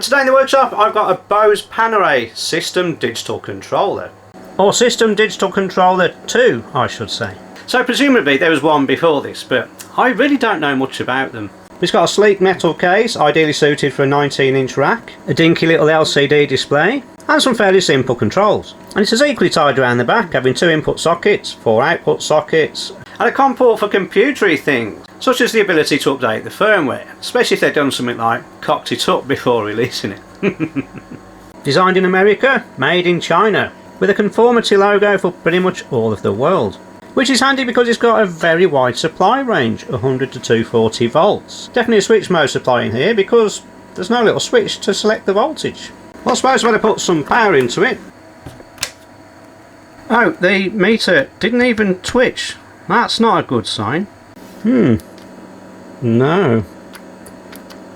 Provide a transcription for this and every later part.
And today in the workshop I've got a BOSE Panaray System Digital Controller. Or System Digital Controller 2, I should say. So presumably there was one before this, but I really don't know much about them. It's got a sleek metal case, ideally suited for a 19-inch rack, a dinky little LCD display, and some fairly simple controls. And it is equally tied around the back, having 2 input sockets, 4 output sockets, and a COM port for computery things, such as the ability to update the firmware, especially if they've done something like cocked it up before releasing it. Designed in America, made in China, with a conformity logo for pretty much all of the world. Which is handy because it's got a very wide supply range, 100 to 240 volts. Definitely a switch mode supply in here because there's no little switch to select the voltage. Well, I suppose I'm going to put some power into it. Oh, the meter didn't even twitch. That's not a good sign. No.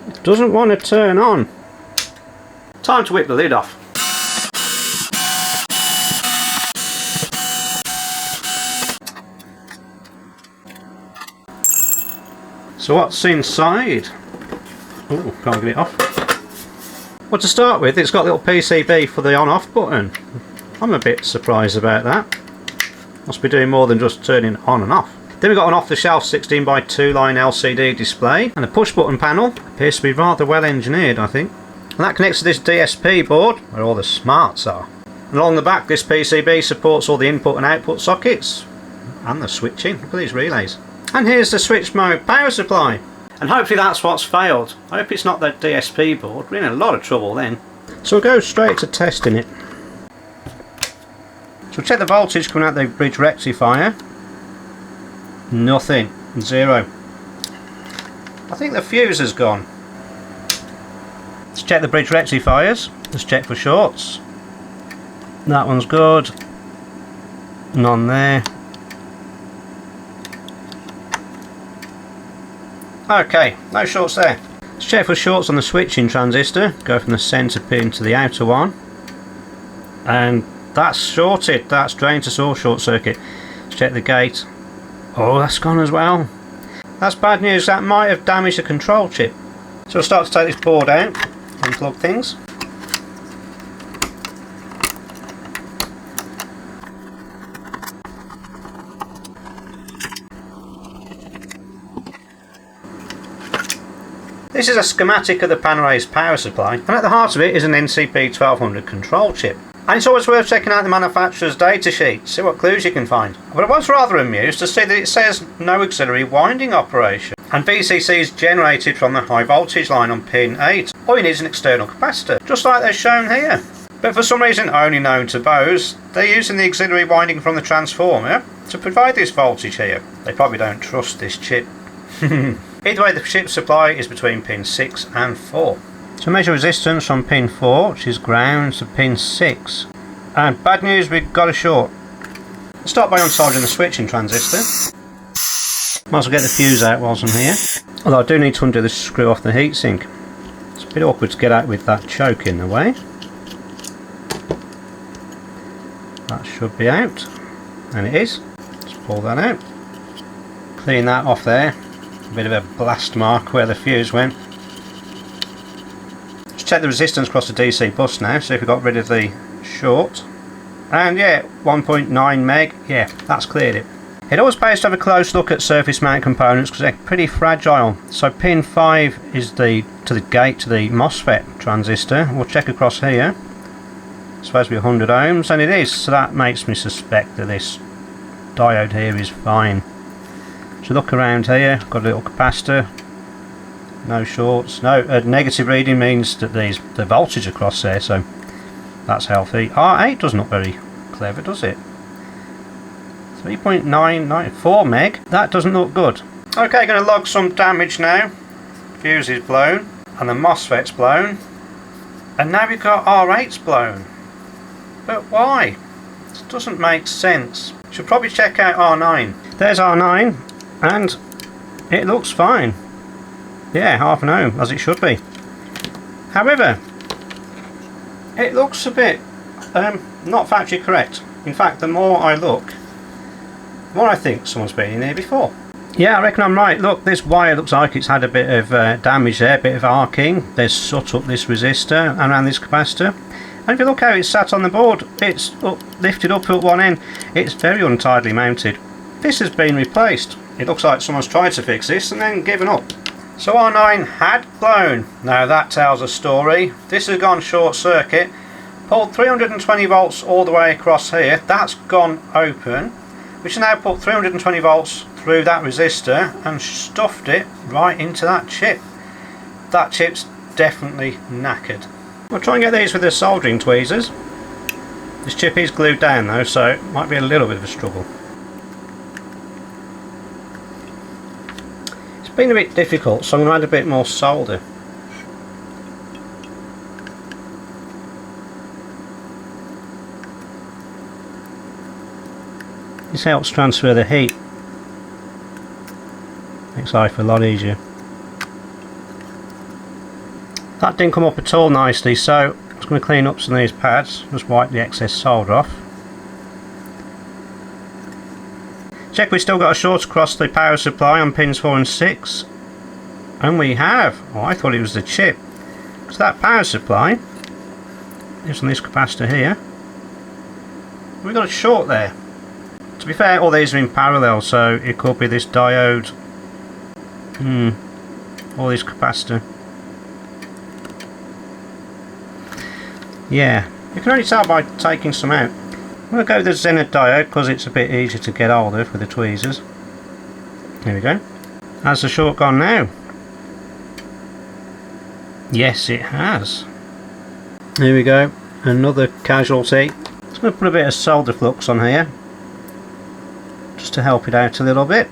It doesn't want to turn on. Time to whip the lid off. So what's inside? Oh, can't get it off. Well, to start with, it's got a little PCB for the on-off button. I'm a bit surprised about that. Must be doing more than just turning it on and off. Then we've got an off-the-shelf 16x2 line LCD display and a push-button panel. Appears to be rather well engineered, I think. And that connects to this DSP board, where all the smarts are. And along the back, this PCB supports all the input and output sockets. And the switching. Look at these relays. And here's the switch mode power supply. And hopefully that's what's failed. I hope it's not the DSP board. We're in a lot of trouble then. So we'll go straight to testing it. So we'll check the voltage coming out the bridge rectifier. Nothing. 0. I think the fuse has gone. Let's check the bridge rectifiers. Let's check for shorts. That one's good. None there. Okay, no shorts there. Let's check for shorts on the switching transistor. Go from the centre pin to the outer one. And that's shorted. That's drained to source short circuit. Let's check the gate. Oh, that's gone as well. That's bad news. That might have damaged the control chip. So we'll start to take this board out, unplug things. This is a schematic of the Panaray's power supply, and at the heart of it is an NCP 1200 control chip. And it's always worth checking out the manufacturer's datasheet, see what clues you can find. But I was rather amused to see that it says no auxiliary winding operation, and VCC is generated from the high voltage line on pin 8. All you need is an external capacitor, just like they're shown here. But for some reason only known to BOSE, they're using the auxiliary winding from the transformer to provide this voltage here. They probably don't trust this chip. Either way, the chip supply is between pin 6 and 4. So measure resistance from pin 4, which is ground, to pin 6. And bad news, we've got a short. Let's start by unsoldering the switching transistor. Might as well get the fuse out whilst I'm here. Although I do need to undo the screw off the heatsink. It's a bit awkward to get out with that choke in the way. That should be out. And it is. Let's pull that out. Clean that off there. A bit of a blast mark where the fuse went. Let's check the resistance across the DC bus now, see if we got rid of the short. And yeah, 1.9 meg, yeah, that's cleared it. It always pays to have a close look at surface mount components because they're pretty fragile. So pin 5 is to the gate to the MOSFET transistor. We'll check across here. It's supposed to be 100 ohms, and it is, so that makes me suspect that this diode here is fine. So look around here, got a little capacitor, no shorts, no negative reading means that the voltage across there, so that's healthy. R8 doesn't look very clever, does it? 3.994 meg, that doesn't look good. Okay, going to log some damage now. Fuse is blown, and the MOSFET's blown, and now we've got R8's blown. But why? This doesn't make sense. Should probably check out R9. There's R9. And it looks fine. Yeah, 0.5 ohm, as it should be. However, it looks a bit not factory correct. In fact, the more I look, the more I think someone's been in here before. Yeah, I reckon I'm right. Look, this wire looks like it's had a bit of damage there, a bit of arcing. There's soot up this resistor and around this capacitor. And if you look how it's sat on the board, it's lifted up at one end. It's very untidily mounted. This has been replaced. It looks like someone's tried to fix this and then given up. So R9 had blown. Now that tells a story. This has gone short circuit, pulled 320 volts all the way across here. That's gone open, which has now put 320 volts through that resistor and stuffed it right into that chip. That chip's definitely knackered. We'll try and get these with the soldering tweezers. This chip is glued down though, so it might be a little bit of a struggle. It's been a bit difficult, so I'm going to add a bit more solder. This helps transfer the heat. Makes life a lot easier. That didn't come up at all nicely, so I'm just going to clean up some of these pads, just wipe the excess solder off. Check we've still got a short across the power supply on pins 4 and 6. And we have. Oh, I thought it was the chip. So that power supply is on this capacitor here. We've got a short there. To be fair, all these are in parallel, so it could be this diode. Or this capacitor. Yeah, you can only tell by taking some out. I'm going to go with the Zenith diode because it's a bit easier to get hold of with the tweezers. There we go. Has the short gone now? Yes, it has. There we go. Another casualty. Just going to put a bit of solder flux on here, just to help it out a little bit.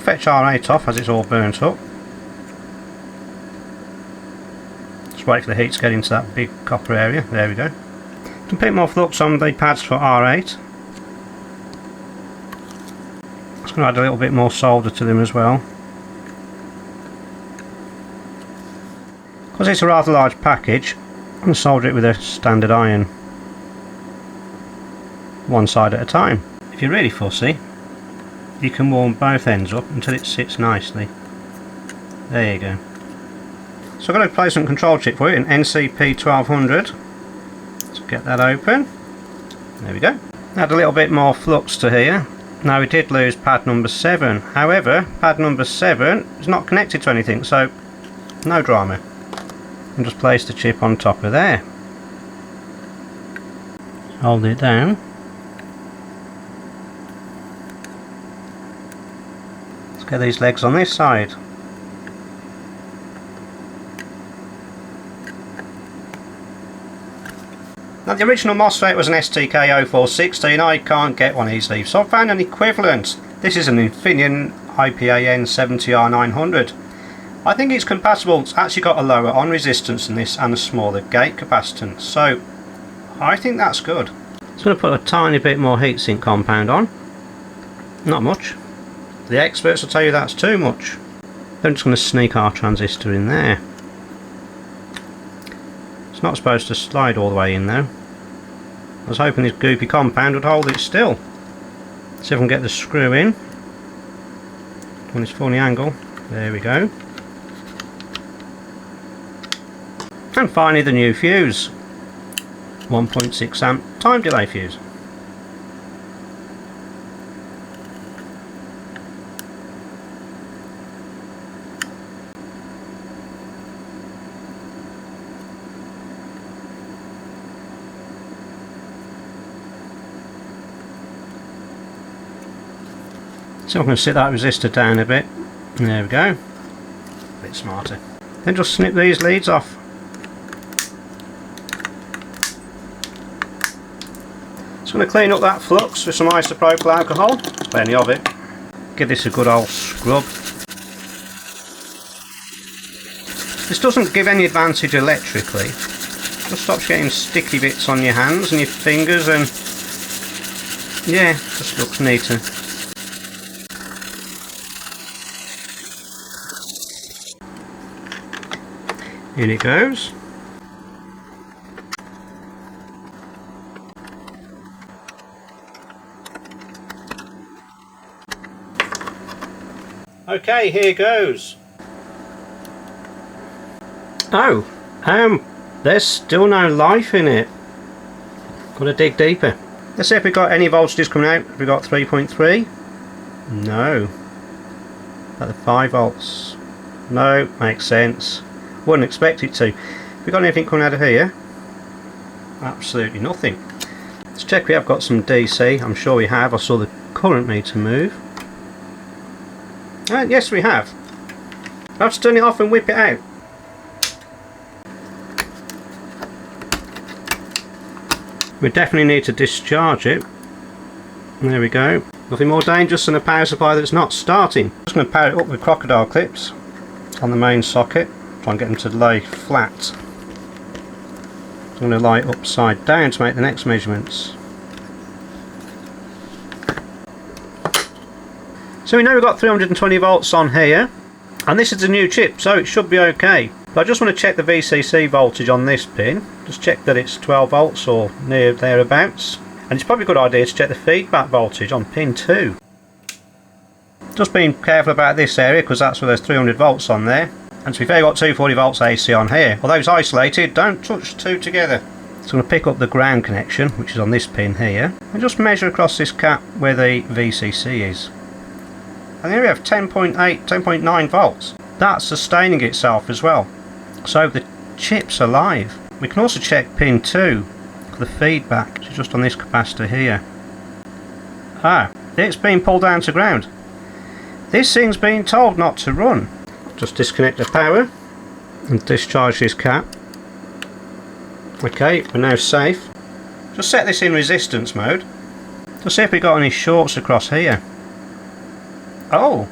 Fetch R8 off as it's all burnt up. Just wait for the heat to get into that big copper area. There we go. Can put more flux on the pads for R8. Just going to add a little bit more solder to them as well. Because it's a rather large package, I'm going to solder it with a standard iron. One side at a time. If you're really fussy, you can warm both ends up until it sits nicely. There you go. So I've got a replacement control chip for you, an NCP 1200. Let's get that open. There we go. Add a little bit more flux to here. Now we did lose pad number 7. However, pad number 7 is not connected to anything, so no drama. And just place the chip on top of there. Hold it down. Get these legs on this side. Now the original MOSFET was an STK0460 and I can't get one easily, so I've found an equivalent. This is an Infineon IPAN 70R900. I think it's compatible. It's actually got a lower on resistance than this and a smaller gate capacitance, so I think that's good. I'm going to put a tiny bit more heatsink compound on. Not much. The experts will tell you that's too much. Then I'm just going to sneak our transistor in there. It's not supposed to slide all the way in though. I was hoping this goopy compound would hold it still. See if I can get the screw in. On this funny angle. There we go. And finally the new fuse. 1.6 amp time delay fuse. So I'm going to sit that resistor down a bit. There we go. A bit smarter. Then just snip these leads off. Just going to clean up that flux with some isopropyl alcohol. Plenty of it. Give this a good old scrub. This doesn't give any advantage electrically. Just stops getting sticky bits on your hands and your fingers, and yeah, just looks neater. In it goes. Okay, here goes. Oh, there's still no life in it. Got to dig deeper. Let's see if we've got any voltages coming out. Have we got 3.3? No. At the 5 volts. No, makes sense. Wouldn't expect it to. Have we got anything coming out of here? Absolutely nothing. Let's check we have got some DC. I'm sure we have. I saw the current meter move. Yes, we have. I have to turn it off and whip it out. We definitely need to discharge it. There we go. Nothing more dangerous than a power supply that's not starting. I'm just going to power it up with crocodile clips on the main socket. Try and get them to lay flat. I'm going to lie upside down to make the next measurements. So we know we've got 320 volts on here, and this is a new chip, so it should be okay. But I just want to check the VCC voltage on this pin. Just check that it's 12 volts or near thereabouts. And it's probably a good idea to check the feedback voltage on pin 2. Just being careful about this area because that's where there's 300 volts on there. And to be fair, you've got 240 volts AC on here. Although it's isolated, don't touch the two together. So I'm going to pick up the ground connection, which is on this pin here, and just measure across this cap where the VCC is. And here we have 10.8, 10.9 volts. That's sustaining itself as well. So the chip's alive. We can also check pin 2 for the feedback, which is just on this capacitor here. It's been pulled down to ground. This thing's been told not to run. Just disconnect the power and discharge this cap. Okay, we're now safe. Just set this in resistance mode. Just see if we got any shorts across here. Oh,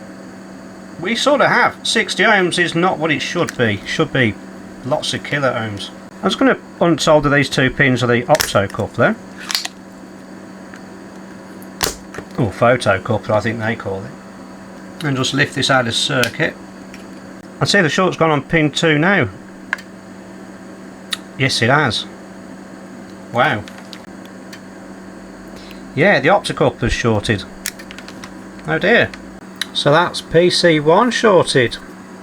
we sort of have. 60 ohms is not what it should be. It should be lots of kilo ohms. I'm just going to unsolder these two pins of the opto coupler. Or photo coupler, I think they call it. And just lift this out of circuit. And see if the short's gone on pin 2 now. Yes, it has. Wow. Yeah, the optocoupler's shorted. Oh dear. So that's PC1 shorted.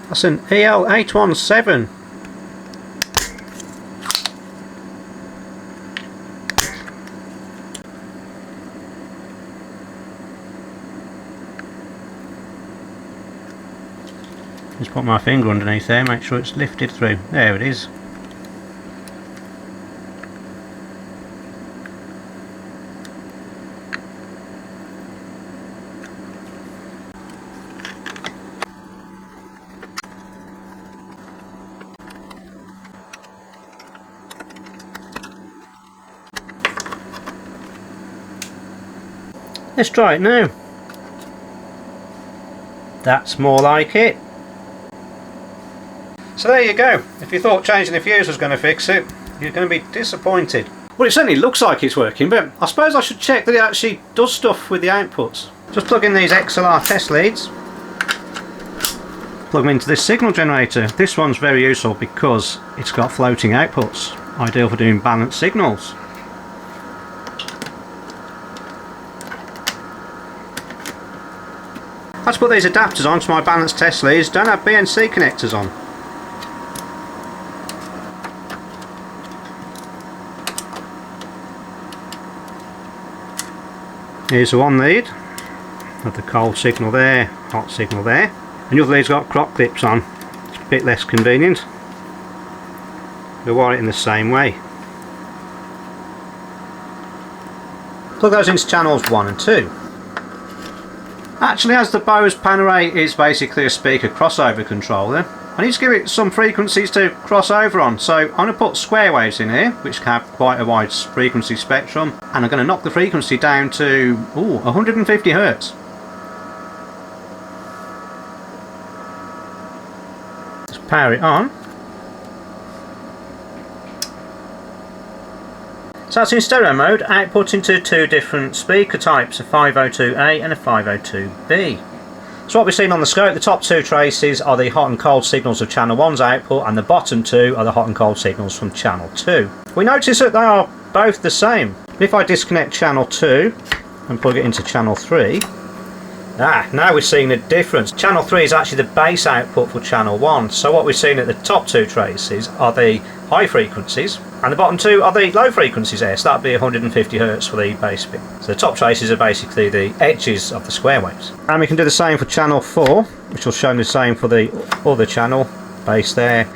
That's an EL817. Just put my finger underneath there, make sure it's lifted through. There it is. Let's try it now. That's more like it. So there you go. If you thought changing the fuse was going to fix it, you're going to be disappointed. Well, it certainly looks like it's working, but I suppose I should check that it actually does stuff with the outputs. Just plug in these XLR test leads. Plug them into this signal generator. This one's very useful because it's got floating outputs. Ideal for doing balanced signals. I had to put these adapters on to my balanced test leads. Don't have BNC connectors on. Here's the one lead. Have the cold signal there, hot signal there. And the other lead's got croc clips on. It's a bit less convenient. We'll wire it in the same way. Plug those into channels 1 and 2. Actually, as the BOSE Panaray is basically a speaker crossover controller, I need to give it some frequencies to cross over on. So I'm going to put square waves in here, which have quite a wide frequency spectrum, and I'm going to knock the frequency down to 150 Hz. Just power it on. So that's in stereo mode, output into two different speaker types, a 502A and a 502B. So what we've seen on the scope, the top two traces are the hot and cold signals of channel 1's output, and the bottom two are the hot and cold signals from channel 2. We notice that they are both the same. If I disconnect channel 2 and plug it into channel 3, Now we're seeing the difference. Channel 3 is actually the base output for channel 1. So what we're seeing at the top 2 traces are the high frequencies, and the bottom 2 are the low frequencies there. So that'd be 150 Hz for the base bit. So the top traces are basically the edges of the square waves. And we can do the same for channel 4, which will show the same for the other channel. Base there.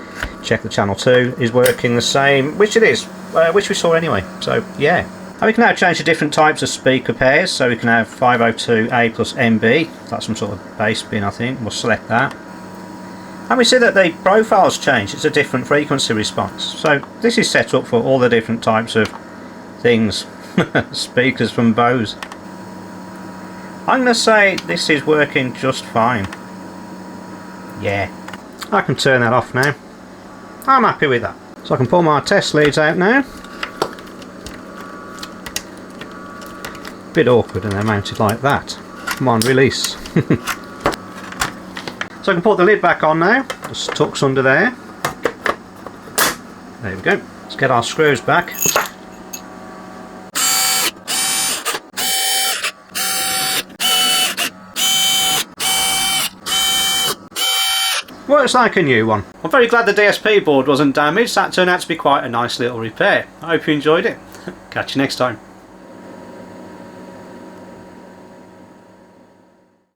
Check the channel 2 is working the same, which it is, which we saw anyway. So yeah. And we can now change the different types of speaker pairs, so we can have 502A plus MB, that's some sort of bass bin I think, we'll select that. And we see that the profile's changed, it's a different frequency response. So this is set up for all the different types of things, speakers from BOSE. I'm going to say this is working just fine. Yeah, I can turn that off now. I'm happy with that. So I can pull my test leads out now. Bit awkward and they're mounted like that. Come on, release. So I can put the lid back on now. Just tucks under there. There we go. Let's get our screws back. Works like a new one. I'm very glad the DSP board wasn't damaged. That turned out to be quite a nice little repair. I hope you enjoyed it. Catch you next time.